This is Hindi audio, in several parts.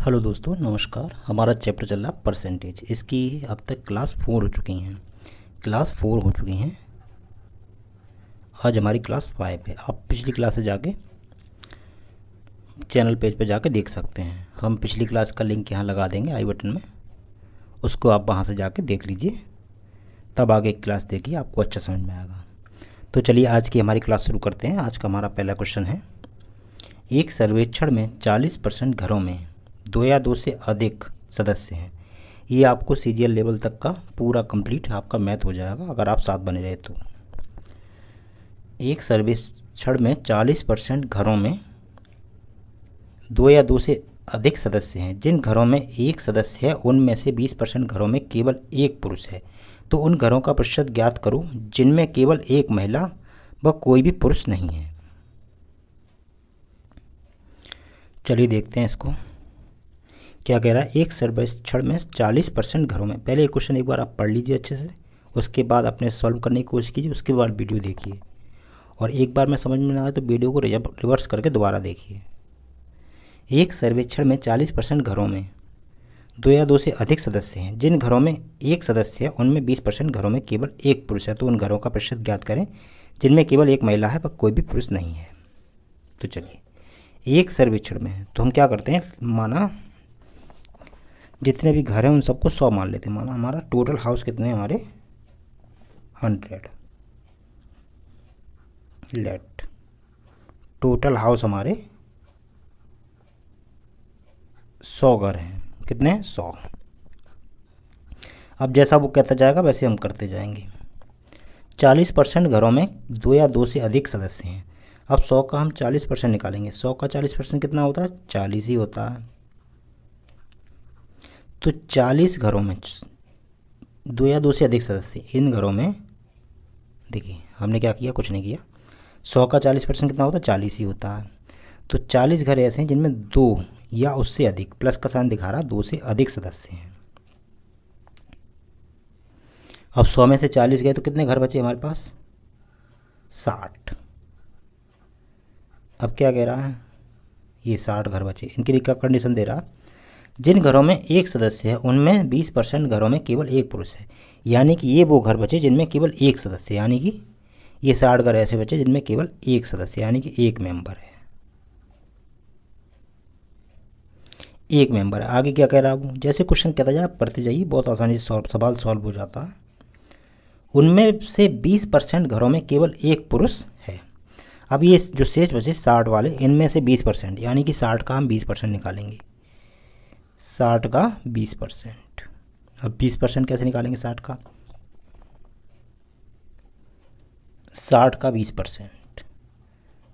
हेलो दोस्तों, नमस्कार। हमारा चैप्टर चल रहा है परसेंटेज। इसकी अब तक क्लास 4 हो चुकी हैं। आज हमारी क्लास 5 है। आप पिछली क्लास से जाके चैनल पेज पे जाके देख सकते हैं। हम पिछली क्लास का लिंक यहाँ लगा देंगे आई बटन में, उसको आप वहाँ से जाके देख लीजिए, तब आगे एक क्लास देखिए, आपको अच्छा समझ में आएगा। तो चलिए आज की हमारी क्लास शुरू करते हैं। आज का हमारा पहला क्वेश्चन है, एक सर्वेक्षण में 40% घरों में 2 या 2 से अधिक सदस्य हैं। ये आपको सीजीएल लेवल तक का पूरा कंप्लीट आपका मैथ हो जाएगा अगर आप साथ बने रहे तो। एक सर्वेक्षण में 40% घरों में 2 या 2 से अधिक सदस्य हैं। जिन घरों में एक सदस्य है उनमें से 20% घरों में केवल एक पुरुष है। तो उन घरों का प्रतिशत ज्ञात करो जिनमें केवल एक महिला व कोई भी पुरुष नहीं है। चलिए देखते हैं इसको क्या कह रहा है। एक सर्वेक्षण में 40% घरों में, पहले ये क्वेश्चन एक बार आप पढ़ लीजिए अच्छे से, उसके बाद अपने सॉल्व करने की कोशिश कीजिए, उसके बाद वीडियो देखिए, और एक बार में समझ में ना आए तो वीडियो को रिवर्स करके दोबारा देखिए। एक सर्वेक्षण में 40% घरों में 2 या 2 से अधिक सदस्य हैं। जिन घरों में एक सदस्य है उनमें 20% घरों में केवल एक पुरुष है। तो उन घरों का प्रतिशत ज्ञात करें जिनमें केवल एक महिला है व कोई भी पुरुष नहीं है। तो चलिए, एक सर्वेक्षण में तो हम क्या करते हैं, माना जितने भी घर हैं उन सबको 100 मान लेते हैं। माना हमारा टोटल हाउस कितने हैं, हमारे 100। लेट टोटल हाउस हमारे 100 घर हैं। कितने हैं, 100। अब जैसा वो कहता जाएगा वैसे हम करते जाएंगे। 40% घरों में 2 या 2 से अधिक सदस्य हैं। अब 100 का हम 40% निकालेंगे। 100 का 40% कितना होता है, 40 ही होता है। तो 40 घरों में 2 या 2 से अधिक सदस्य, इन घरों में देखिए हमने क्या किया, कुछ नहीं किया। 100 का 40% कितना होता है, 40 ही होता है। तो 40 घर ऐसे हैं जिनमें 2 या उससे अधिक, प्लस का साइन दिखा रहा, 2 से अधिक सदस्य हैं। अब 100 में से 40 गए तो कितने घर बचे हमारे पास, 60। अब क्या कह रहा है, ये 60 घर बचे। इनके लिए क्या कंडीशन दे रहा, जिन घरों में एक सदस्य है उनमें 20% घरों में केवल एक पुरुष है। यानी कि ये वो घर बचे जिनमें केवल एक सदस्य, यानी कि ये 60 घर ऐसे बचे जिनमें केवल एक सदस्य, यानी कि एक मेंबर है। एक मेंबर है। आगे क्या कह रहा हूँ, जैसे क्वेश्चन कहता जाए आप पढ़ते जाइए, बहुत आसानी से सवाल सॉल्व हो जाता है। उनमें से 20% घरों में केवल एक पुरुष है। अब ये जो शेष बचे 60 वाले, इनमें से 20%, यानी कि 60 का हम 20% निकालेंगे। 60 का 20%। अब 20% कैसे निकालेंगे 60 का, 60 का 20%,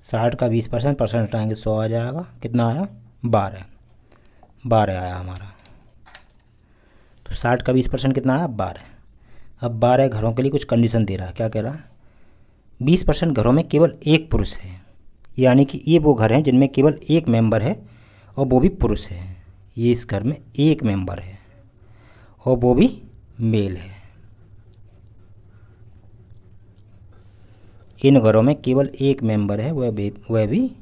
60 का 20% परसेंट हटाएंगे 100 आ जाएगा। कितना आया, 12 आया हमारा। तो 60 का 20% कितना आया, 12। अब 12 घरों के लिए कुछ कंडीशन दे रहा है। क्या कह रहा है, 20% घरों में केवल एक पुरुष है। यानी कि ये वो घर हैं जिनमें केवल एक मेंबर है और वो भी पुरुष है। ये इस घर में एक मेंबर है और वो भी मेल है। इन घरों में केवल एक मेंबर है, वह भी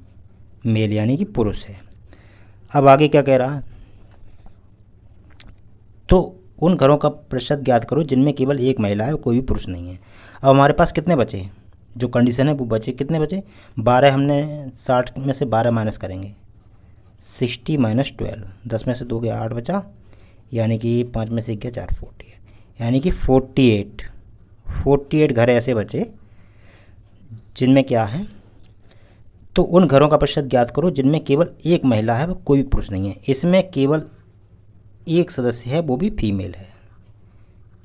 मेल यानी कि पुरुष है। अब आगे क्या कह रहा है, तो उन घरों का प्रतिशत ज्ञात करो जिनमें केवल एक महिला है और कोई भी पुरुष नहीं है। अब हमारे पास कितने बचे, जो कंडीशन है वो बचे, कितने बचे, 12। हमने 60 में से 12 माइनस करेंगे, 60 माइनस 12, 10 में से 2 गया 8 बचा, यानी कि 5 में से 1 गया 4, 48, यानी कि 48 घर ऐसे बचे जिनमें क्या है, तो उन घरों का प्रतिशत ज्ञात करो जिनमें केवल एक महिला है व कोई भी पुरुष नहीं है। इसमें केवल एक सदस्य है, वो भी फीमेल है।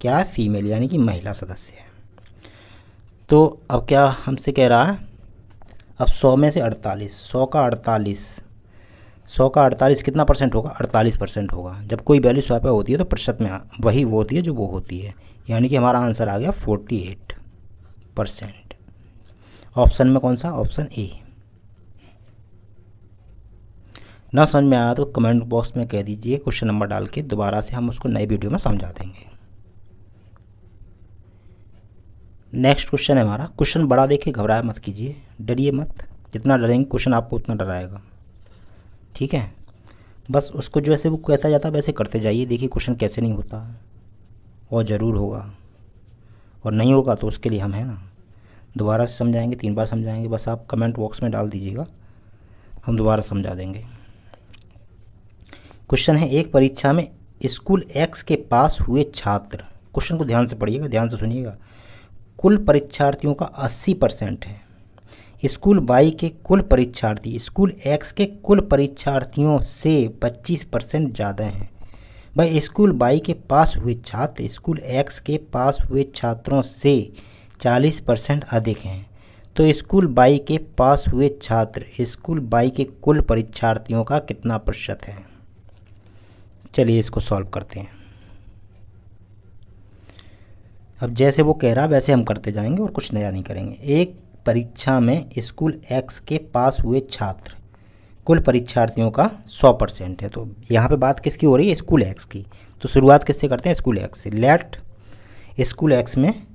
क्या है, फीमेल यानी कि महिला सदस्य है। तो अब क्या हमसे कह रहा है, अब 100 में से 48, 100 का 48 कितना परसेंट होगा, 48% होगा। जब कोई वैल्यू 100 पे होती है तो प्रतिशत में वही वो होती है जो वो होती है, यानी कि हमारा आंसर आ गया 48%। ऑप्शन में कौन सा, ऑप्शन ए। ना समझ में आया तो कमेंट बॉक्स में कह दीजिए, क्वेश्चन नंबर डाल के दोबारा से हम उसको नई वीडियो में समझा देंगे। नेक्स्ट क्वेश्चन है हमारा, क्वेश्चन बड़ा देखिए, घबराया मत कीजिए, डरिए मत, जितना डरेंगे क्वेश्चन आपको उतना डराएगा, ठीक है। बस उसको जैसे वो कहता जाता वैसे करते जाइए, देखिए क्वेश्चन कैसे नहीं होता, और ज़रूर होगा, और नहीं होगा तो उसके लिए हम हैं ना, दोबारा से समझाएंगे, 3 बार समझाएंगे, बस आप कमेंट बॉक्स में डाल दीजिएगा, हम दोबारा समझा देंगे। क्वेश्चन है, एक परीक्षा में स्कूल एक्स के पास हुए छात्र, क्वेश्चन को ध्यान से पढ़िएगा, ध्यान से सुनिएगा, कुल परीक्षार्थियों का 80% है। स्कूल वाई के कुल परीक्षार्थी स्कूल एक्स के कुल परीक्षार्थियों से 25% ज़्यादा हैं। भाई स्कूल वाई के पास हुए छात्र स्कूल एक्स के पास हुए छात्रों से 40% अधिक हैं, तो स्कूल वाई के पास हुए छात्र स्कूल वाई के कुल परीक्षार्थियों का कितना प्रतिशत है। चलिए इसको सॉल्व करते हैं। अब जैसे वो कह रहा वैसे हम करते जाएंगे और कुछ नया नहीं करेंगे। एक परीक्षा में स्कूल एक्स के पास हुए छात्र कुल परीक्षार्थियों का 100% है, तो यहाँ पे बात किसकी हो रही है, स्कूल एक्स की। तो शुरुआत किससे करते हैं, स्कूल एक्स से। लेट स्कूल एक्स में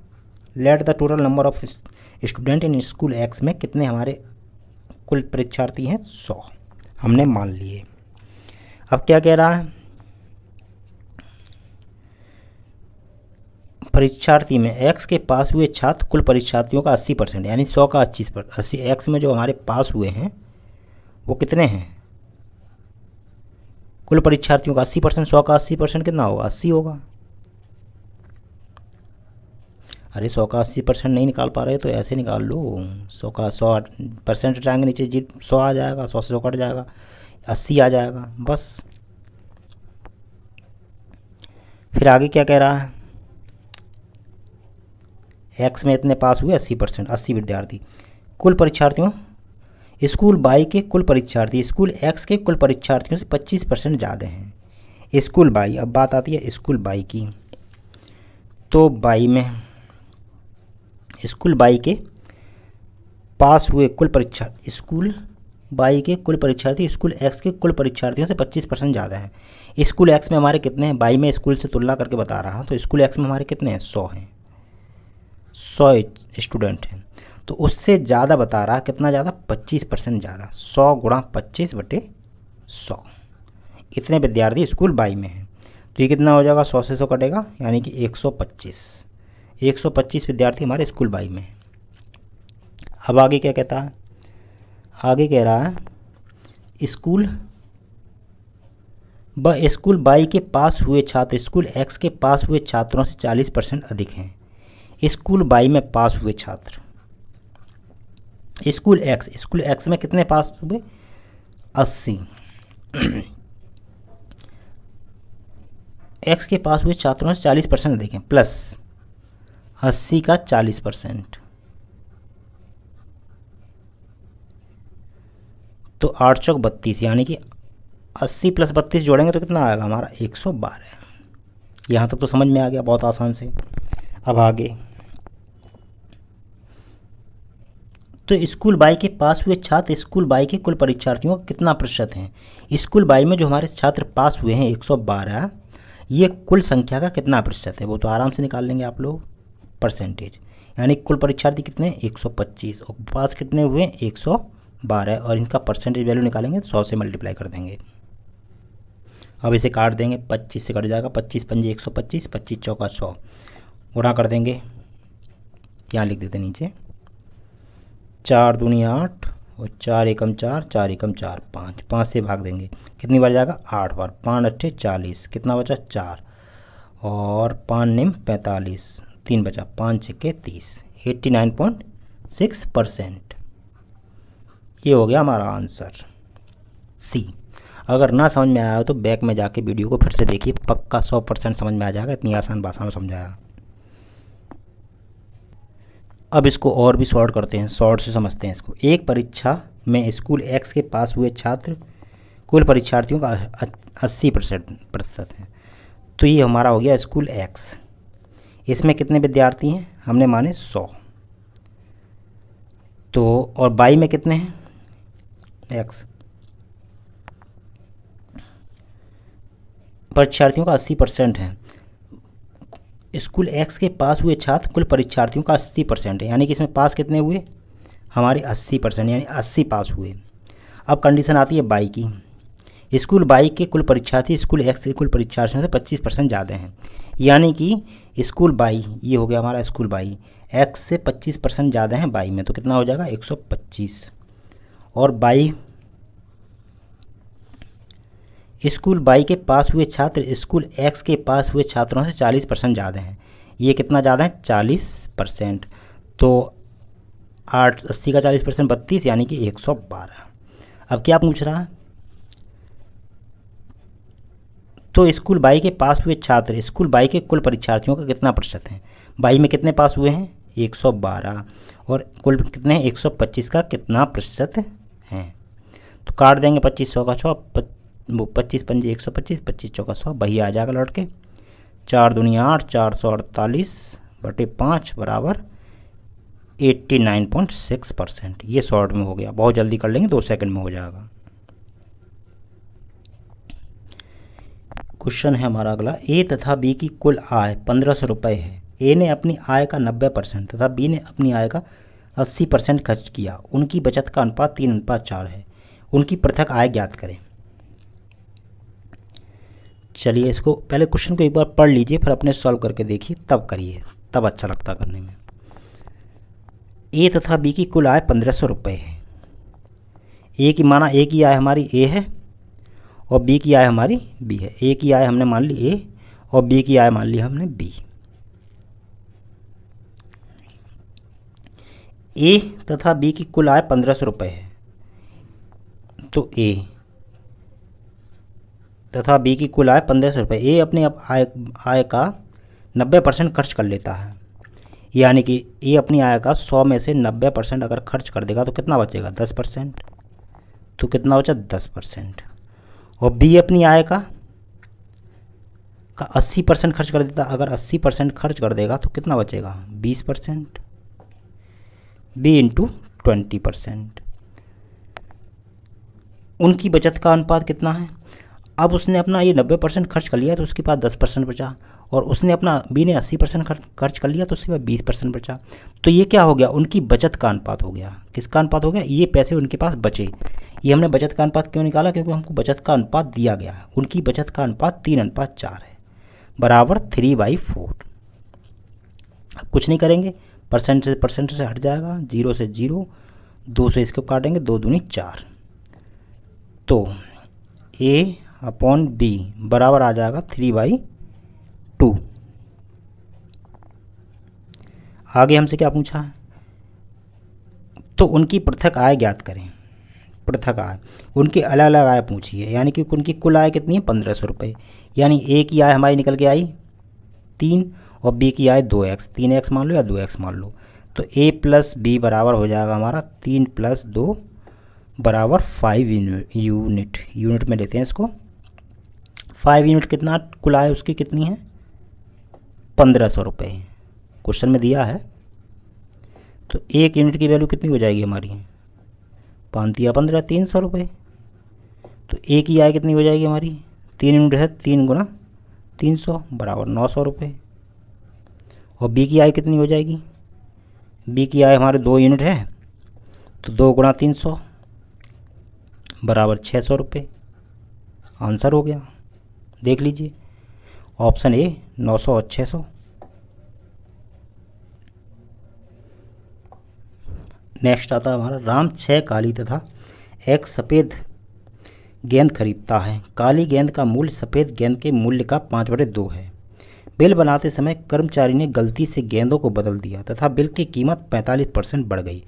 let the total number of student in school x में कितने हमारे कुल परीक्षार्थी हैं, 100 हमने मान लिए। अब क्या कह रहा है, परीक्षार्थी में एक्स के पास हुए छात्र कुल परीक्षार्थियों का 80% यानी 100 का 80 एक्स में जो हमारे पास हुए हैं वो कितने हैं, कुल परीक्षार्थियों का 80%, 100 का 80% कितना होगा, 80 होगा। अरे 100 का 80% नहीं निकाल पा रहे तो ऐसे निकाल लो, 100 का 100% हटाएंगे नीचे जी 100 आ जाएगा, 100 से 100 कट जाएगा, 80 आ जाएगा बस। फिर आगे क्या कह रहा है, एक्स में इतने पास हुए 80%, 80 विद्यार्थी, कुल परीक्षार्थियों स्कूल वाई के कुल परीक्षार्थी स्कूल एक्स के कुल परीक्षार्थियों से 25% ज़्यादा हैं। स्कूल वाई, अब बात आती है स्कूल वाई की, तो वाई में स्कूल वाई के पास हुए कुल परीक्षा स्कूल वाई के कुल परीक्षार्थी स्कूल एक्स के कुल परीक्षार्थियों से 25% ज़्यादा हैं। स्कूल एक्स में हमारे कितने हैं, वाई में स्कूल से तुलना करके बता रहा, तो स्कूल एक्स में हमारे कितने हैं, 100 हैं, 100 स्टूडेंट हैं, तो उससे ज़्यादा बता रहा, कितना ज़्यादा, 25% ज़्यादा, 100 गुणा 25/100, इतने विद्यार्थी स्कूल वाई में हैं। तो ये कितना हो जाएगा, 100 से 100 कटेगा यानी कि 125 विद्यार्थी हमारे स्कूल वाई में हैं। अब आगे क्या कहता है, आगे कह रहा है स्कूल वाई के पास हुए छात्र स्कूल एक्स के पास हुए छात्रों से 40% अधिक हैं। स्कूल वाई में पास हुए छात्र स्कूल एक्स में कितने पास हुए, 80, एक्स के पास हुए छात्रों से 40% अधिक हैं, प्लस 80 का 40%, तो 8 चौक 32 यानी कि 80 + 32 जोड़ेंगे तो कितना आएगा हमारा, 112। यहाँ तक तो समझ में आ गया बहुत आसान से। अब आगे, तो स्कूल वाई के पास हुए छात्र स्कूल वाई के कुल परीक्षार्थियों का कितना प्रतिशत हैं। स्कूल वाई में जो हमारे छात्र पास हुए हैं 112, ये कुल संख्या का कितना प्रतिशत है, वो तो आराम से निकाल लेंगे आप लोग, परसेंटेज, यानी कुल परीक्षार्थी कितने, 125, और पास कितने हुए, 112, और इनका परसेंटेज वैल्यू निकालेंगे तो 100 से मल्टीप्लाई कर देंगे। अब इसे काट देंगे, 25 से कट जाएगा, 25 पंजे 125, 25 चौका 100, गुणा कर देंगे, यहाँ लिख देते नीचे, 4 दूनी 8 और 4 एकम 4, 4 एकम 4, 5, 5 से भाग देंगे, कितनी बार जाएगा, 8 बार, 5 अट्ठे 40, कितना बचा, 4, और 5 निम 45, 3 बचा, 5 छक्के 30, 89.6%। ये हो गया हमारा आंसर सी। अगर ना समझ में आया हो तो बैक में जाके वीडियो को फिर से देखिए, पक्का 100% समझ में आ जाएगा, इतनी आसान भाषा में समझाया। अब इसको और भी शॉर्ट करते हैं, शॉर्ट से समझते हैं इसको। एक परीक्षा में स्कूल एक्स के पास हुए छात्र कुल परीक्षार्थियों का 80% है, तो ये हमारा हो गया स्कूल एक्स। इसमें कितने विद्यार्थी हैं, हमने माने 100, तो और वाई में कितने हैं, एक्स, परीक्षार्थियों का 80% है। स्कूल एक्स के पास हुए छात्र कुल परीक्षार्थियों का 80% है, यानी कि इसमें पास कितने हुए, हमारे 80%, यानी 80 पास हुए। अब कंडीशन आती है वाई की, स्कूल बाई के कुल परीक्षार्थी स्कूल एक्स के कुल परीक्षार्थियों से 25% ज़्यादा हैं। यानी कि स्कूल बाई, ये हो गया हमारा स्कूल बाई, एक्स से 25% ज़्यादा हैं बाई में, तो कितना हो जाएगा 125। और बाई स्कूल बाई के पास हुए छात्र स्कूल एक्स के पास हुए छात्रों से 40% ज़्यादा हैं। ये कितना ज़्यादा है 40%। तो 80 का 40% 32, यानी कि 112। अब क्या पूछ रहा है, तो स्कूल बाई के पास हुए छात्र स्कूल बाई के कुल परीक्षार्थियों का कितना प्रतिशत है। बाई में कितने पास हुए हैं 112, और कुल कितने हैं 125 का कितना प्रतिशत है। तो काट देंगे 2500 का 6, 25 पंजे 125, 25 चौका 100, वही आ जाएगा लौट के 4 दूनी 8, 448/5 बराबर 89.6%। ये शॉर्ट में हो गया, बहुत जल्दी कर लेंगे, 2 सेकंड में हो जाएगा। क्वेश्चन है हमारा अगला, ए तथा बी की कुल आय 1500 रुपये है। ए ने अपनी आय का 90% तथा बी ने अपनी आय का 80% खर्च किया। उनकी बचत का अनुपात 3:4 है। उनकी पृथक आय ज्ञात करें। चलिए इसको पहले क्वेश्चन को एक बार पढ़ लीजिए, फिर अपने सॉल्व करके देखिए, तब करिए, तब अच्छा लगता करने में। ए तथा बी की कुल आय 1500 रुपये है। ए की माना ए की आय हमारी ए है और बी की आय हमारी बी है। ए की आय हमने मान ली ए और बी की आय मान ली हमने बी। ए तथा बी की कुल आय 1500 रुपये है, तो ए तथा बी की कुल आय 1500 रुपये। ए अपने आय का 90% खर्च कर लेता है, यानी कि ए अपनी आय का 100 में से 90% अगर खर्च कर देगा तो कितना बचेगा 10%। तो कितना बचा 10%। और बी अपनी आय का 80% खर्च कर देता, अगर 80% खर्च कर देगा तो कितना बचेगा 20%। B into 20%। उनकी बचत का अनुपात कितना है। अब उसने अपना ये 90% खर्च कर लिया तो उसके पास 10% बचा, और उसने अपना बी ने 80% खर्च कर लिया तो उसके पास 20% बचा। तो ये क्या हो गया, उनकी बचत का अनुपात हो गया। किसका अनुपात हो गया, ये पैसे उनके पास बचे। ये हमने बचत का अनुपात क्यों निकाला, क्योंकि हमको बचत का अनुपात दिया गया है। उनकी बचत का अनुपात 3:4 है, बराबर 3/4। अब कुछ नहीं करेंगे, परसेंट से हट जाएगा, 0 से 0, 2 से इसको काटेंगे, 2 दूनी 4। तो ए अपॉन बी बराबर आ जाएगा 3/2। आगे हमसे क्या पूछा है, तो उनकी पृथक आय ज्ञात करें। पृथक आय, उनकी अलग अलग आय पूछी है, यानी कि उनकी कुल आय कितनी है 1500 रुपये। यानी ए की आय हमारी निकल के आई 3 और बी की आय 2x, 3x मान लो या 2x मान लो। तो a प्लस बी बराबर हो जाएगा हमारा 3 + 2 बराबर 5 यूनिट। यूनिट में लेते हैं इसको, 5 यूनिट कितना कुल आय उसकी कितनी है 1500 रुपये। क्वेश्चन में दिया है, तो 1 यूनिट की वैल्यू कितनी हो जाएगी हमारी 5×15 300 रुपये। तो ए की आय कितनी हो जाएगी हमारी 3 यूनिट है, 3 × 300 बराबर 900 रुपये। और बी की आय कितनी हो जाएगी, बी की आय हमारे 2 यूनिट है, तो 2 × 300 बराबर 600 रुपये। आंसर हो गया, देख लीजिए ऑप्शन ए 900 और 600। नेक्स्ट आता है हमारा, राम 6 काली तथा 1 सफ़ेद गेंद खरीदता है। काली गेंद का मूल्य सफ़ेद गेंद के मूल्य का 5/2 है। बिल बनाते समय कर्मचारी ने गलती से गेंदों को बदल दिया तथा बिल की कीमत 45% बढ़ गई।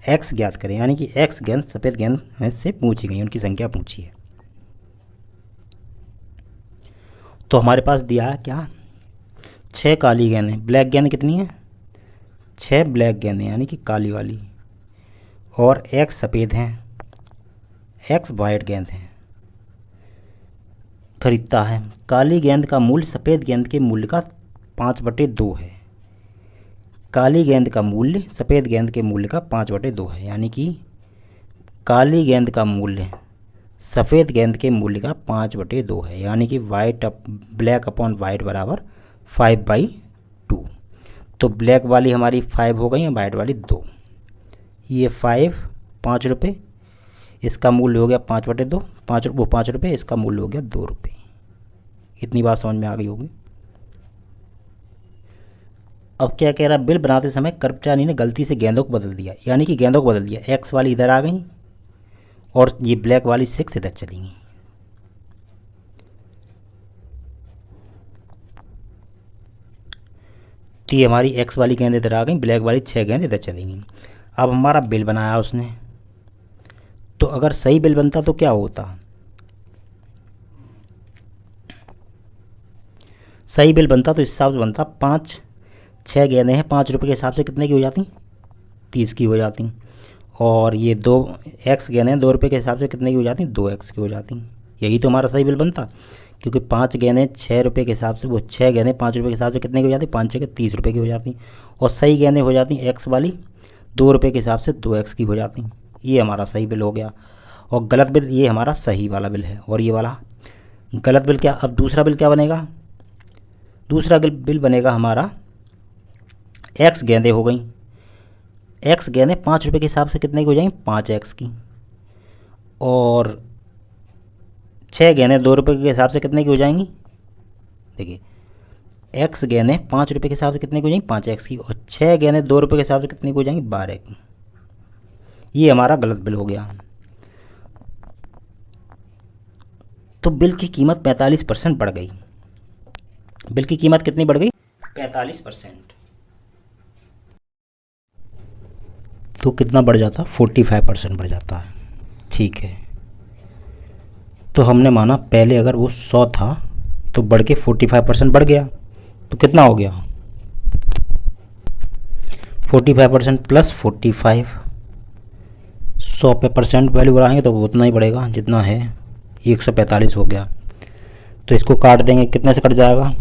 एक्स ज्ञात करें, यानी कि एक्स गेंद सफ़ेद गेंद में से पूछी गई, उनकी संख्या पूछी है। तो हमारे पास दिया है क्या 6 काली गेंदें, ब्लैक गेंद कितनी है 6 ब्लैक गेंदें यानी कि काली वाली, और एक सफ़ेद हैं, एक्स वाइट गेंद हैं। खरीदता है, काली गेंद का मूल्य सफ़ेद गेंद के मूल्य का 5/2 है। काली गेंद का मूल्य सफ़ेद गेंद के मूल्य का 5/2 है, यानी कि काली गेंद का मूल्य सफ़ेद गेंद के मूल्य का 5/2 है, यानी कि ब्लैक अपॉन वाइट बराबर 5/2। तो ब्लैक वाली हमारी 5 हो गई है, वाइट वाली 2। ये 5 5 रुपये, इसका मूल्य हो गया 5/2, 5 रुपये, इसका मूल्य हो गया 2 रुपये। इतनी बात समझ में आ गई होगी। अब क्या कह रहा है, बिल बनाते समय कर्मचारी ने गलती से गेंदों को बदल दिया, यानी कि गेंदों को बदल दिया। एक्स वाली इधर आ गई और ये ब्लैक वाली 6 इधर चली गई। तो ये हमारी एक्स वाली गेंद इधर आ गई, ब्लैक वाली 6 गेंद इधर चली गई। अब हमारा बिल बनाया उसने, तो अगर सही बिल बनता तो क्या होता, सही बिल बनता तो इस हिसाब से बनता, 6 गेंदें हैं, 5 रुपये के हिसाब से कितने की हो जाती, 30 की हो जाती। और ये 2 एक्स गेंदें 2 रुपये के हिसाब से कितने की हो जाती, 2x की हो जाती। यही तो हमारा सही बिल बनता, क्योंकि 5 गेंदें 6 रुपये के हिसाब से, वो 6 गेंदें 5 रुपये के हिसाब से कितने की हो जाती, 5 6 30 रुपये की हो जाती। और सही गेंदें हो जाती एक्स वाली 2 रुपये के हिसाब से 2x की हो जाती। ये हमारा सही बिल हो गया। और गलत बिल, ये हमारा सही वाला बिल है और ये वाला गलत बिल। क्या अब दूसरा बिल क्या बनेगा, दूसरा बिल बनेगा हमारा, एक्स गेंदें हो गई, एक्स गेंदें 5 रुपये के हिसाब से कितने की हो जाएंगी, 5x की। और 6 गेंदें 2 रुपये के हिसाब से कितने की हो जाएंगी, देखिए एक्स गेंदें 5 रुपये के हिसाब से कितने की हो जाएंगी, 5x की। और 6 गेंदें 2 रुपये के हिसाब से कितने की हो जाएंगी, 12 की। ये हमारा गलत बिल हो गया। तो बिल की कीमत 45% बढ़ गई। बिल की कीमत कितनी बढ़ गई, 45%। तो कितना बढ़ जाता, 45% बढ़ जाता है। ठीक है, तो हमने माना पहले अगर वो 100 था तो बढ़ के 45% बढ़ गया, तो कितना हो गया, 45% प्लस 45, 100 पे परसेंट वैल्यू बढ़ाएंगे तो उतना ही बढ़ेगा जितना है, 145 हो गया। तो इसको काट देंगे, कितने से कट जाएगा,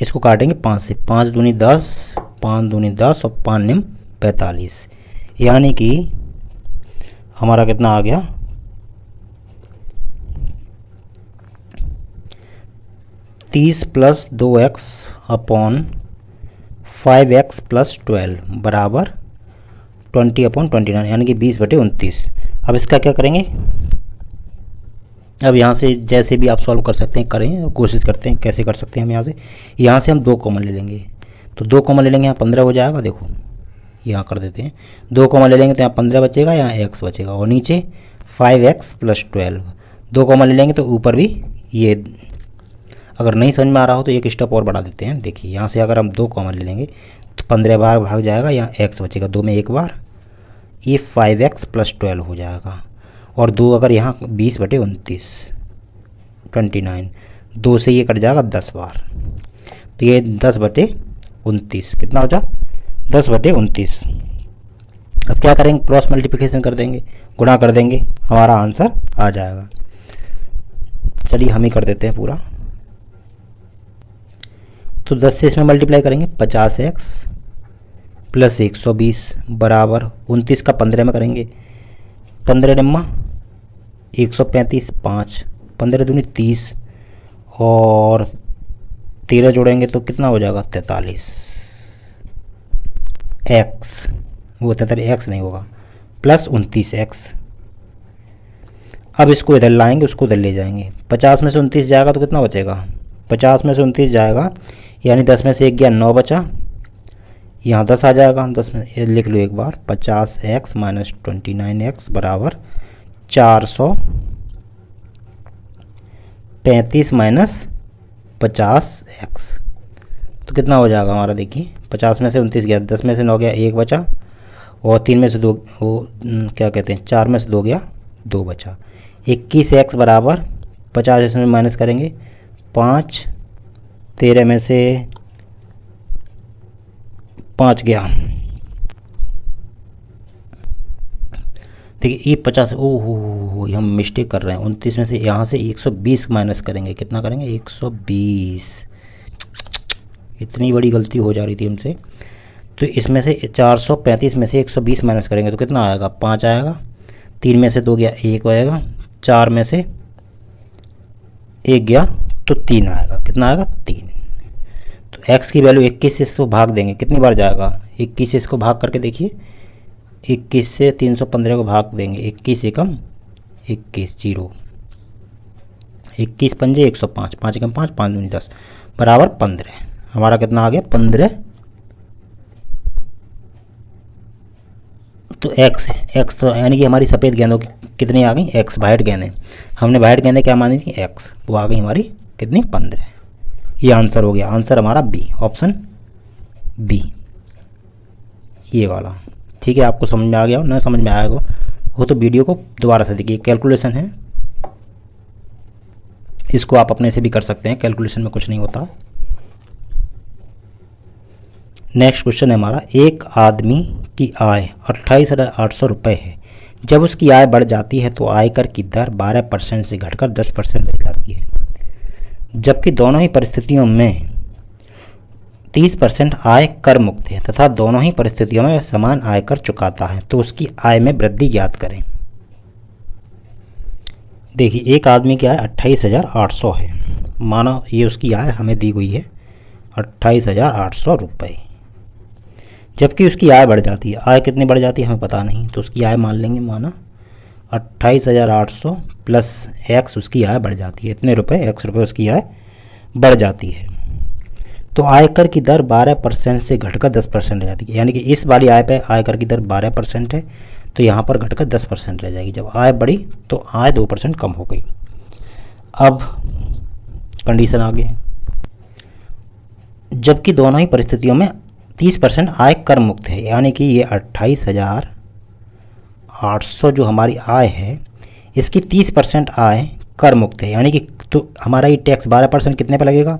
इसको काटेंगे 5 से, 5 दूनी 10, 5 दूनी 10 और 5 निम 45, यानी कि हमारा कितना आ गया, 30 plus 2x upon 5x plus 12 बराबर 20/29, यानी कि 20/29। अब इसका क्या करेंगे, अब यहाँ से जैसे भी आप सॉल्व कर सकते हैं करें, कोशिश करते हैं कैसे कर सकते हैं हम। यहाँ से हम 2 कॉमन ले लेंगे, तो 2 कॉमन ले लेंगे, यहाँ 15 हो जाएगा। देखो यहाँ कर देते हैं, 2 कॉमन ले लेंगे तो यहाँ 15 बचेगा, यहाँ x बचेगा और नीचे 5x प्लस 12। 2 कॉमन ले लेंगे तो ऊपर भी ये, अगर नहीं समझ में आ रहा हो तो एक स्टेप और बढ़ा देते हैं। देखिए यहाँ से अगर हम 2 कॉमन ले लेंगे तो 15 बार भाग जाएगा, यहाँ x बचेगा, 2 में एक बार, ये 5x प्लस 12 हो जाएगा। और 2 अगर यहाँ 20/29, 29, 2 से ये कट जाएगा 10 बार, तो ये 10/29 कितना हो जाए, 10/29। अब क्या करेंगे, क्रॉस मल्टीप्लिकेशन कर देंगे, गुणा कर देंगे, हमारा आंसर आ जाएगा। चलिए हम ही कर देते हैं पूरा। तो 10 से इसमें मल्टीप्लाई करेंगे, 50x प्लस 120 बराबर 29 का 15 में करेंगे, 15 निम्मा 135, 5, 15 दूनी 30 और 13 जोड़ेंगे तो कितना हो जाएगा, 43 x, वो 43 x नहीं होगा, प्लस 29x। अब इसको इधर लाएंगे, उसको इधर ले जाएंगे, 50 में से 29 जाएगा तो कितना बचेगा, 50 में से 29 जाएगा, यानी 10 में से 1 गया, 9 बचा, यहाँ 10 आ जाएगा, 10 में लिख लो एक बार, 50x माइनस 29x बराबर 435 माइनस 50x। तो कितना हो जाएगा हमारा, देखिए 50 में से 29 गया, 10 में से 9 गया, 1 बचा, और 3 में से 2, वो क्या कहते हैं, 4 में से 2 गया, 2 बचा, 21x बराबर 50 इसमें माइनस करेंगे, 5, 13 में से 5 गया, देखिए ये 50, ओह हम मिस्टेक कर रहे हैं, 29 में से यहाँ से 120 माइनस करेंगे, कितना करेंगे, 120, इतनी बड़ी गलती हो जा रही थी हमसे। तो इसमें से 435 में से 120 माइनस करेंगे तो कितना आएगा, 5 आएगा, 3 में से 2 गया, 1 आएगा, 4 में से 1 गया तो 3 आएगा, कितना आएगा, 3। तो x की वैल्यू 21 से इसको भाग देंगे, कितनी बार जाएगा, 21 से इसको भाग करके देखिए, 21 से 315 को भाग देंगे, 21 एकम 21, 0, 21 पंजे 105, 5 एकम 5, 5 दूनी 10 बराबर 15। हमारा कितना आ गया 15। तो x तो यानी कि हमारी सफ़ेद गेंदों की कितनी आ गई, x वाइट गेंदें, हमने वाइट गेंदें क्या मानी थी x, वो आ गई हमारी कितनी 15। ये आंसर हो गया, आंसर हमारा बी, ऑप्शन बी ये वाला। ठीक है, आपको समझ में आ गया हो, ना समझ में आएगा वो तो वीडियो को दोबारा से देखिए। कैलकुलेशन है, इसको आप अपने से भी कर सकते हैं, कैलकुलेशन में कुछ नहीं होता। नेक्स्ट क्वेश्चन है हमारा, एक आदमी की आय 28,800 रुपये है। जब उसकी आय बढ़ जाती है तो आयकर की दर 12% से घटकर 10% रह जाती है। जबकि दोनों ही परिस्थितियों में 30% आय कर मुक्त है तथा दोनों ही परिस्थितियों में वह समान आयकर चुकाता है, तो उसकी आय में वृद्धि ज्ञात करें। देखिए, एक आदमी की आय 28,800 है, माना ये उसकी आय हमें दी हुई है 28,800 रुपये। जबकि उसकी आय बढ़ जाती है, आय कितनी बढ़ जाती है हमें पता नहीं, तो उसकी आय मान लेंगे, माना 28,800 प्लस एक्स उसकी आय बढ़ जाती है, इतने रुपए, एक्स रुपये उसकी आय बढ़ जाती है। तो आयकर की दर 12% से घटकर 10% रह जाती है, यानी कि इस वाली आय पे आयकर की दर 12% है, तो यहाँ पर घटकर 10% रह जाएगी। जब आय बढ़ी तो आय 2% कम हो गई। अब कंडीशन आगे, जबकि दोनों ही परिस्थितियों में 30% आय कर मुक्त है, यानी कि ये 28,800 जो हमारी आय है, इसकी 30% आय कर मुक्त है, यानी कि तो हमारा ये टैक्स 12% कितने पे लगेगा,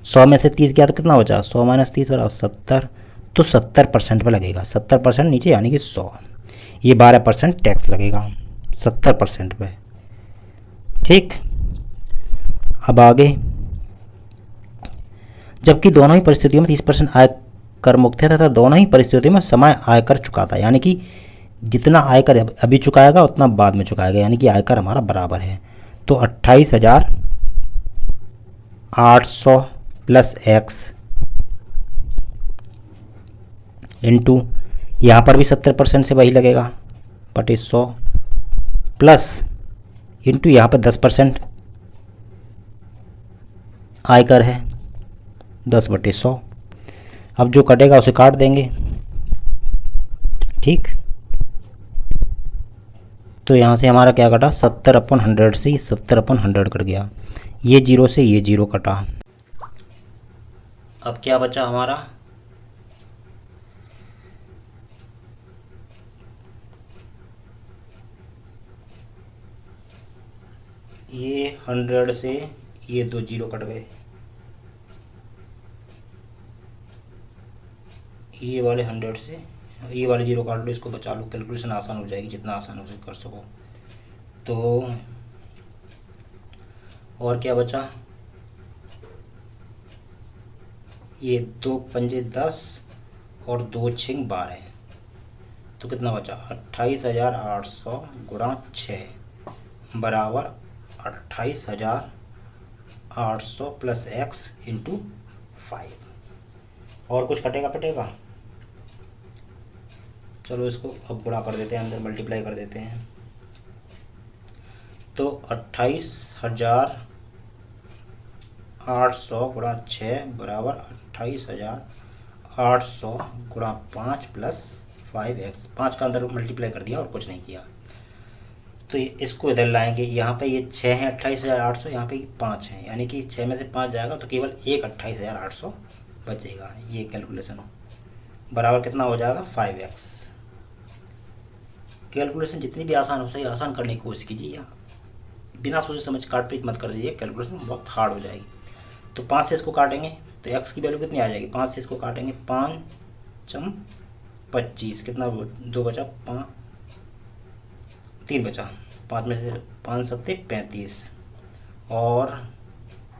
100 में से 30 गया तो कितना बचा, 100 माइनस 30 बराबर 70, तो 70% पे लगेगा, 70% नीचे यानी कि 100, ये 12% टैक्स लगेगा 70% पे। ठीक, अब आगे, जबकि दोनों ही परिस्थितियों में 30% आय कर मुक्त है तथा दोनों ही परिस्थितियों में समान आयकर चुकाता है, यानी कि जितना आयकर अभी चुकाएगा उतना बाद में चुकाएगा, यानी कि आयकर हमारा बराबर है। तो 28,800 प्लस एक्स इंटू, यहाँ पर भी 70% से वही लगेगा बटे 100 प्लस इंटू यहाँ पर 10% आयकर है 10/100। अब जो कटेगा उसे काट देंगे। ठीक, तो यहाँ से हमारा क्या कटा, 70/100 से 70/100 कट गया, ये जीरो से ये जीरो कटा। अब क्या बचा हमारा, ये 100 से ये 2 जीरो कट गए, ये वाले 100 से ये वाले जीरो काट लो, इसको बचा लो, कैलकुलेशन आसान हो जाएगी, जितना आसान हो सके कर सको। तो और क्या बचा, ये 2 पंजे 10 और 2 6 12, तो कितना बचा 28,800 गुणा 6 बराबर 28,800 प्लस एक्स इंटू 5। और कुछ कटेगा पटेगा, चलो इसको अब गुणा कर देते हैं, अंदर मल्टीप्लाई कर देते हैं। तो 28,800 गुणा 6 बराबर 28,800 गुणा 5 प्लस 5x, 5 का अंदर मल्टीप्लाई कर दिया और कुछ नहीं किया। तो इसको इधर लाएंगे, यहाँ पे ये 6 है 28,800, यहाँ पे 5 है, यानी कि 6 में से 5 जाएगा तो केवल एक 28,800 बचेगा। ये कैलकुलेशन बराबर कितना हो जाएगा 5x। कैलकुलेशन जितनी भी आसान हो सके आसान करने की कोशिश कीजिए, या बिना सोचे समझ काट पीट मत कर दीजिए, कैलकुलेशन बहुत हार्ड हो जाएगी। तो 5 से इसको काटेंगे तो x की वैल्यू कितनी आ जाएगी, 5 से इसको काटेंगे 5×25, कितना 2 बचा, 3 बचा, 5 में से 5 सत्ते 35 और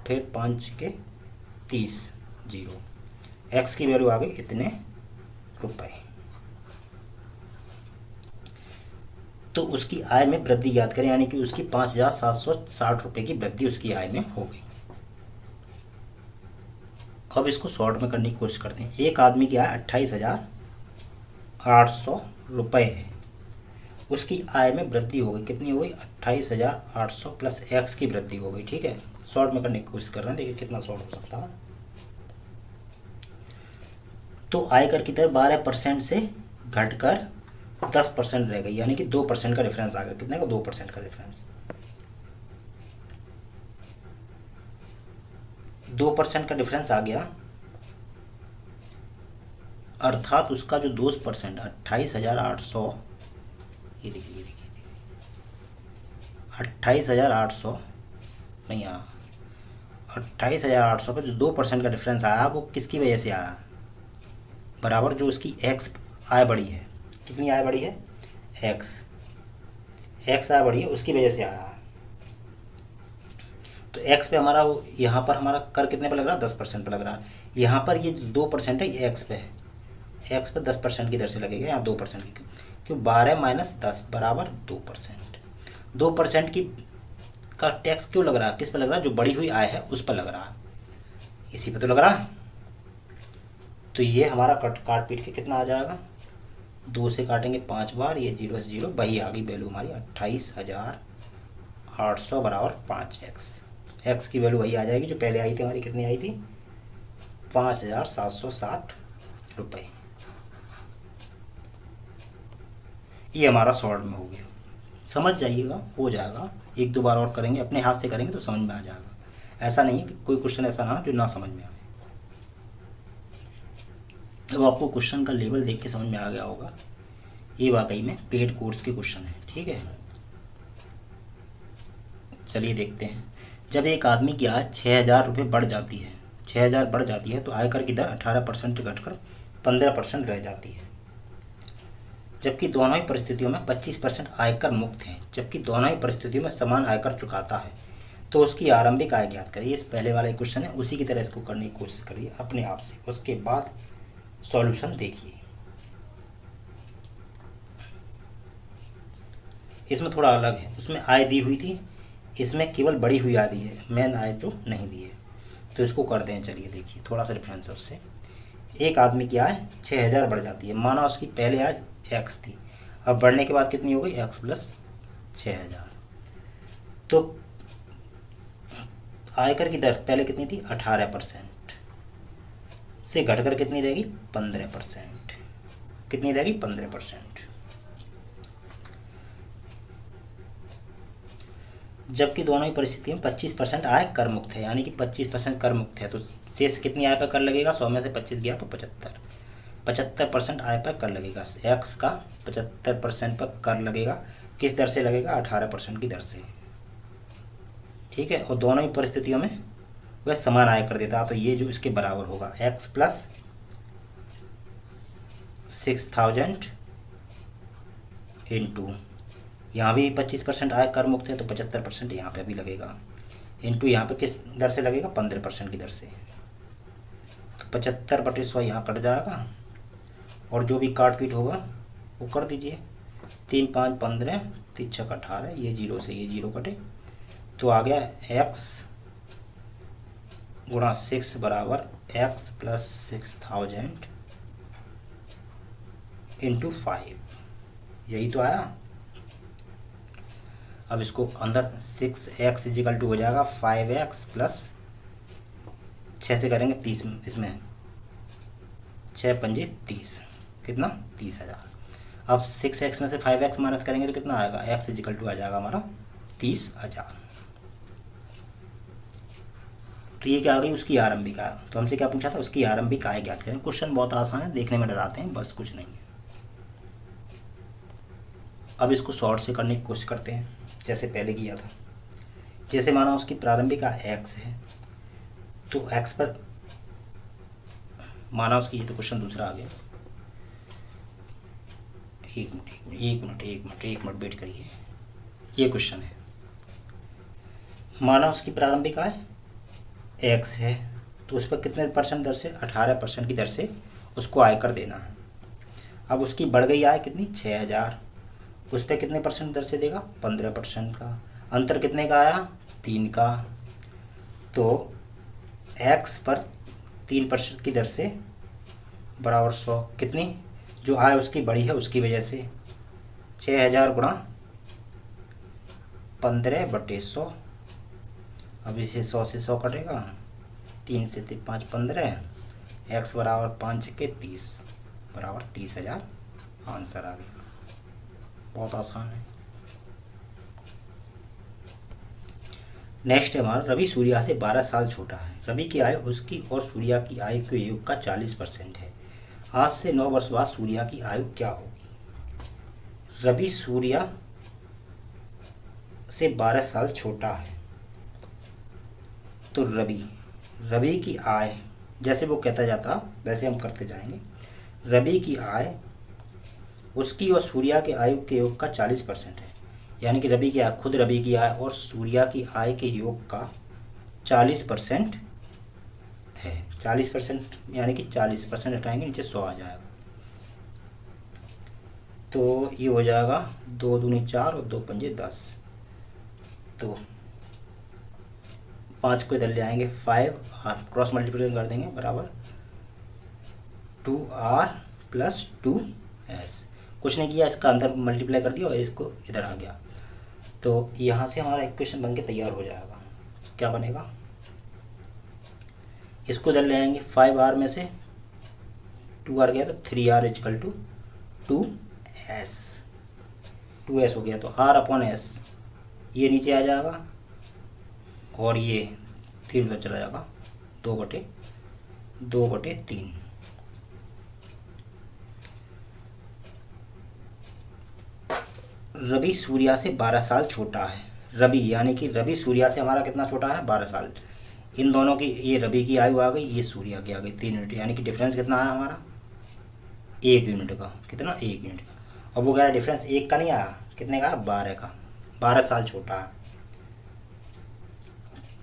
फिर 5 के 30 जीरो, x की वैल्यू आ गई इतने रुपए। तो उसकी आय में वृद्धि ज्ञात करें, यानी कि उसकी 5,760 रुपये की वृद्धि उसकी आय में हो गई। अब इसको शॉर्ट में करने की कोशिश करते हैं। एक आदमी की आय 28,800 रुपये है, उसकी आय में वृद्धि हो गई, कितनी हो गई 28,800 प्लस एक्स की वृद्धि हो गई। ठीक है, शॉर्ट में करने की कोशिश कर रहे हैं, देखिए कितना शॉर्ट हो सकता है। तो आयकर की दर 12% से घटकर 10% रह गई, यानी कि 2% का डिफरेंस आ गया। कितने का 2% का डिफरेंस, 2% का डिफरेंस आ गया, अर्थात उसका जो 2% 28,800, ये देखिए 28,800 नहीं आया, 28,800 पे जो 2% का डिफरेंस आया वो किसकी वजह से आया, बराबर जो उसकी एक्स आय बढ़ी है। कितनी आय बढ़ी है, एक्स आय बढ़ी है, उसकी वजह से आया। तो एक्स पे हमारा वो यहाँ पर हमारा कर कितने पे लग रहा है, 10% पे लग रहा है। यहाँ पर ये 2% है, ये एक्स पे है, एक्स पे 10% की दर से लगेगा, यहाँ 2% की, क्यों 12 माइनस 10 बराबर 2%। 2% की का टैक्स क्यों लग रहा है, किस पे लग रहा है, जो बढ़ी हुई आय है उस पर लग रहा है, इसी पे तो लग रहा है। तो ये हमारा काट पीट के कितना आ जाएगा, 2 से काटेंगे 5 बार, ये 0 से 0 वही आ गई वैल्यू हमारी 28,800 बराबर 5x। एक्स की वैल्यू वही आ जाएगी जो पहले आई थी हमारी, कितनी आई थी 5,760 रुपये। ये हमारा शॉर्ट में हो गया, समझ जाइएगा, हो जाएगा। 1-2 बार और करेंगे, अपने हाथ से करेंगे तो समझ में आ जाएगा। ऐसा नहीं है कि कोई क्वेश्चन ऐसा ना जो ना समझ में आए। अब आपको क्वेश्चन का लेवल देख के समझ में आ गया होगा, ये वाकई में पेड कोर्स के क्वेश्चन है। ठीक है, चलिए देखते हैं। जब एक आदमी की आय 6,000 रुपये बढ़ जाती है, 6,000 बढ़ जाती है तो आयकर की दर 18% घटकर 15% रह जाती है, जबकि दोनों ही परिस्थितियों में 25% आयकर मुक्त है, जबकि दोनों ही परिस्थितियों में समान आयकर चुकाता है, तो उसकी आरंभिक आय ज्ञात करिए। इस पहले वाला क्वेश्चन है, उसी की तरह इसको करने की कोशिश करिए अपने आप से, उसके बाद सॉल्यूशन देखिए। इसमें थोड़ा अलग है, उसमें आय दी हुई थी, इसमें केवल बढ़ी हुई आय दी है, मेन आय जो नहीं दी है। तो इसको करते हैं, चलिए देखिए थोड़ा सा डिफरेंस है उससे। एक आदमी की आय 6,000 बढ़ जाती है, माना उसकी पहले आय एक्स थी, अब बढ़ने के बाद कितनी हो गई एक्स प्लस 6,000। तो आयकर की दर पहले कितनी थी 18% से घटकर कितनी रहेगी 15%। कितनी रहेगी 15%। जबकि दोनों ही परिस्थितियों में 25% आय कर मुक्त है, यानी कि 25% कर मुक्त है, तो शेष कितनी आय पर कर लगेगा, 100 में से 25 गया तो 75% आय पर कर लगेगा। एक्स का 75% पर कर लगेगा, किस दर से लगेगा 18% की दर से। ठीक है, और दोनों ही परिस्थितियों में वह समान आय कर देता है, तो ये जो इसके बराबर होगा एक्स प्लस 6,000 इंटू, यहाँ भी 25% आय कर मुक्त है तो 75% यहाँ पे भी लगेगा, इंटू यहाँ पे किस दर से लगेगा 15% की दर से। तो 75/100 यहाँ कट जाएगा, और जो भी काट पीट होगा वो कर दीजिए, 3 5 15, 3 6 18, ये 0 से ये 0 कटे, तो आ गया x गुणा 6 बराबर x प्लस 6,000 इंटू 5, यही तो आया। अब इसको अंदर 6x इजिकल टू हो जाएगा 5x प्लस 6 से करेंगे 30, इसमें 6 पंजे 30, कितना 30,000। अब 6x में से 5x माइनस करेंगे तो कितना आएगा, x इजिकल टू आ जाएगा हमारा 30,000। तो ये क्या आ गई उसकी आरंभिक आय। तो हमसे क्या पूछा था, उसकी आरंभिक आय ज्ञात करें। क्वेश्चन बहुत आसान है, देखने में डराते हैं, बस कुछ नहीं है। अब इसको शॉर्ट से करने की कोशिश करते हैं, जैसे पहले किया था। जैसे माना उसकी प्रारंभिक आय x है, तो x पर माना उसकी, ये तो क्वेश्चन दूसरा आ गया, एक मिनट वेट करिए, ये क्वेश्चन है। माना उसकी प्रारंभिक आय x है, तो उस पर कितने परसेंट दर से 18% की दर से उसको आयकर देना है। अब उसकी बढ़ गई आय कितनी 6,000, उस पर कितने परसेंट दर से देगा 15% का, अंतर कितने का आया 3 का। तो x पर 3% की दर से बराबर 100, कितनी जो आय उसकी बड़ी है उसकी वजह से 6000 गुणा 15/100। अब इसे 100 से 100 कटेगा, 3 से 5 15, x बराबर 5 के 30 बराबर 30,000 आंसर आ गया। बहुत आसान है। नेक्स्ट है हमारा, रवि सूर्या से 12 साल छोटा है। रवि की आय उसकी और सूर्या की आय के योग का 40% है। आज से 9 वर्ष बाद सूर्या की आयु क्या होगी? रवि सूर्या से 12 साल छोटा है, तो रवि की आय, जैसे वो कहता जाता वैसे हम करते जाएंगे। रवि की आय उसकी और सूर्या के आयु के योग का 40% है, यानी कि रवि की आय, खुद रवि की आय और सूर्या की आय के योग का 40% है। 40% यानी कि 40% हटाएंगे, नीचे 100 आ जाएगा, तो ये हो जाएगा 2 दूनी 4 और 2 पंजे 10। तो 5 को इधर ले आएंगे, 5R क्रॉस मल्टीप्लिकेशन कर देंगे बराबर 2R + 2S। कुछ नहीं किया, इसका अंदर मल्टीप्लाई कर दिया और इसको इधर आ गया, तो यहाँ से हमारा इक्वेशन बन के तैयार हो जाएगा। क्या बनेगा? इसको इधर ले आएंगे, 5R में से 2R गया तो 3R = 2S। 2S हो गया, तो R/S ये नीचे आ जाएगा और ये 3 उधर चला जाएगा, 2/3। रवि सूर्या से 12 साल छोटा है। रवि यानी कि रवि सूर्या से हमारा कितना छोटा है? 12 साल। इन दोनों की, ये रवि की आयु आ गई, ये सूर्या की आ गई 3 यूनिट, यानी कि डिफरेंस कितना है हमारा? 1 यूनिट का। कितना? 1 यूनिट का। अब वो कह रहा है डिफरेंस 1 का नहीं आया, कितने का? 12 का। 12 साल छोटा है।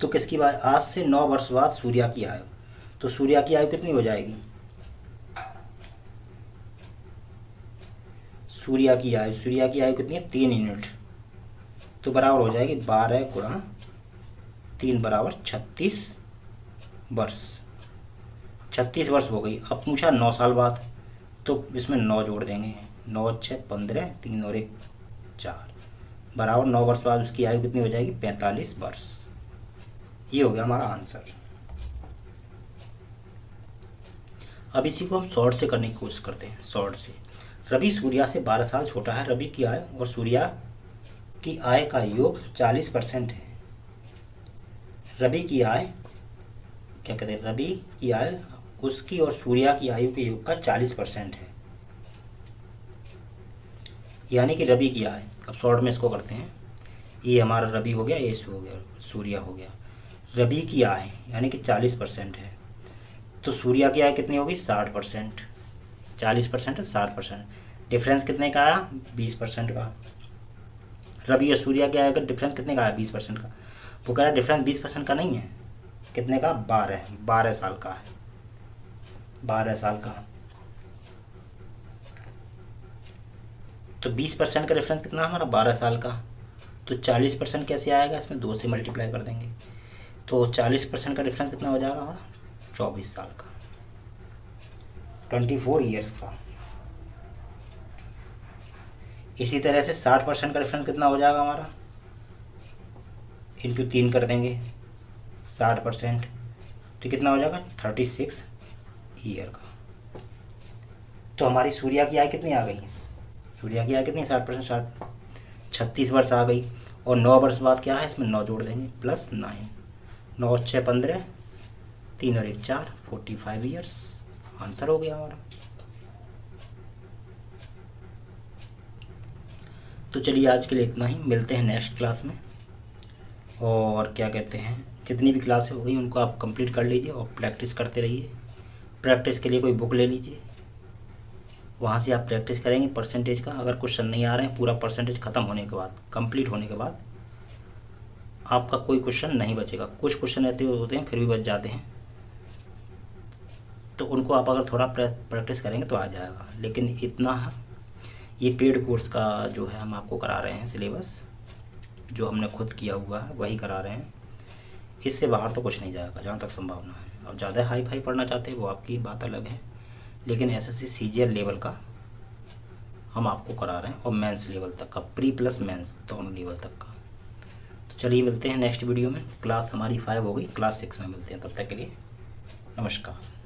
तो किसकी बात? आज से 9 वर्ष बाद सूर्या की आयु, तो सूर्या की आयु कितनी हो जाएगी? सूर्या की आयु कितनी है? 3 यूनिट, तो बराबर हो जाएगी 12 × 3 बराबर 36 वर्ष। 36 वर्ष हो गई। अब पूछा 9 साल बाद, तो इसमें 9 जोड़ देंगे, 9 × 6 15, 3 और 1 4 बराबर 9 वर्ष बाद उसकी आयु कितनी हो जाएगी? 45 वर्ष। ये हो गया हमारा आंसर। अब इसी को हम शॉर्ट से करने की कोशिश करते हैं। शॉर्ट से, रवि सूर्या से 12 साल छोटा है। रवि की आय और सूर्या की आय का योग 40% है। रवि की आय, क्या कहते हैं, रवि की आय उसकी और सूर्या की आयु के योग का 40% है, यानी कि रवि की आय। अब शॉर्ट में इसको करते हैं, ये हमारा रवि हो गया, ये हो गया सूर्या हो गया। रवि की आय यानी कि 40% है, तो सूर्या की आय कितनी होगी? 60%। 40% है 60%, डिफरेंस कितने का आया? 20% का। रवि और सूर्या की आय का डिफरेंस कितने का आया? 20% का। वो कह रहा है डिफरेंस 20% का नहीं है, कितने का? 12 साल का है। 12 साल का, तो 20% का डिफरेंस कितना हमारा? 12 साल का। तो 40% कैसे आएगा? इसमें 2 से मल्टीप्लाई कर देंगे, तो 40% का डिफरेंस कितना हो जाएगा हमारा? 24 साल का, 24 ईयर्स का। इसी तरह से 60% का डिफरेंस कितना हो जाएगा हमारा? इंटू 3 कर देंगे, 60%, तो कितना हो जाएगा? 36 ईयर का। तो हमारी सूर्या की आय कितनी आ गई? सूर्या की आय कितनी? 60%, 36 वर्ष आ गई। और 9 वर्ष बाद क्या है? इसमें 9 जोड़ देंगे, +9, 9 × 6 15, 3 और 1 4, 45 ईयर्स। आंसर हो गया हमारा। तो चलिए आज के लिए इतना ही, मिलते हैं नेक्स्ट क्लास में। और क्या कहते हैं, जितनी भी क्लासें हो गई उनको आप कंप्लीट कर लीजिए और प्रैक्टिस करते रहिए। प्रैक्टिस के लिए कोई बुक ले लीजिए, वहाँ से आप प्रैक्टिस करेंगे परसेंटेज का। अगर क्वेश्चन नहीं आ रहे हैं, पूरा परसेंटेज ख़त्म होने के बाद, कंप्लीट होने के बाद आपका कोई क्वेश्चन नहीं बचेगा। कुछ क्वेश्चन ऐसे होते हैं फिर भी बच जाते हैं, तो उनको आप अगर थोड़ा प्रैक्टिस करेंगे तो आ जाएगा। लेकिन इतना, ये पेड कोर्स का जो है हम आपको करा रहे हैं, सिलेबस जो हमने खुद किया हुआ है वही करा रहे हैं, इससे बाहर तो कुछ नहीं जाएगा जहाँ तक संभावना है। आप ज़्यादा हाई फाई पढ़ना चाहते हैं वो आपकी बात अलग है, लेकिन एसएससी सीजीएल लेवल का हम आपको करा रहे हैं, और मेंस लेवल तक का, प्री प्लस मेंस दोनों लेवल तक का। तो चलिए मिलते हैं नेक्स्ट वीडियो में। क्लास हमारी 5 हो गई, क्लास 6 में मिलते हैं। तब तक के लिए नमस्कार।